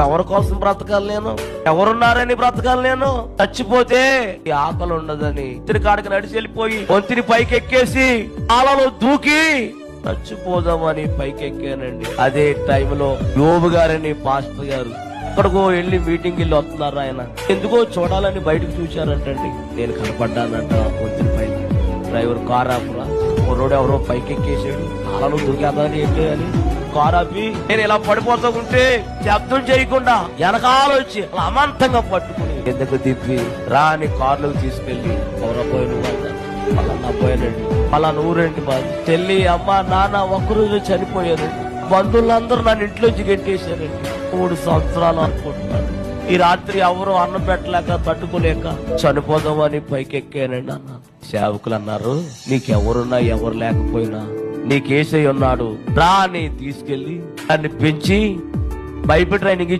ఎవరి కోసం బ్రతకాలి నేను? ఎవరున్నారని బ్రతకాలి నేను? చచ్చిపోతే ఈ ఆకలి ఉండదని ఇద్దరి కాడికి నడిచి వెళ్ళిపోయి వంతిని పైకెక్కేసి ఆలలో దూకి చచ్చిపోదామని పైకెక్కానండి. అదే టైంలో యోబు గారని పాస్టర్ గారు ఎక్కడికో వెళ్ళి మీటింగ్ వెళ్ళి వస్తున్నారు. ఆయన ఎందుకో చూడాలని బయటకు చూశారంటండి. నేను కనపడ్డానంట వంతిని పైకి. డ్రైవర్ కార్ ఆపురా, కుర్రోడు ఎవరో పైకెక్కేసాడు, ఆలలో దూకేద్దాని ఏంటి అని కార్ ఆపి నేను ఇలా పడిపోతుంటే శబ్దం చేయకుండా వెనకాల వచ్చి అలా అమాంతంగా పట్టుకుని ఎందుకు తిప్పి రాని కార్లోకి తీసుకెళ్లి ఎవరపోయి నువ్వు అలా పోయానండి. అలా నూరేంటి బాధ చెల్లి అమ్మ నాన్న ఒక్కరోజు చనిపోయానండి. బంధువులందరూ నన్ను ఇంట్లోంచి గెట్టేశారండి. 3 సంవత్సరాలు అనుకుంటున్నాను. ఈ రాత్రి ఎవరు అన్నం పెట్టలేక తట్టుకోలేక చనిపోదామని పైకెక్కానండి అన్నారు. సేవకులు అన్నారు, నీకెవరున్నా ఎవరు లేకపోయినా నీకేసై ఉన్నాడు రా అని తీసుకెళ్లి దాన్ని పెంచి బైబిల్ ట్రైనింగ్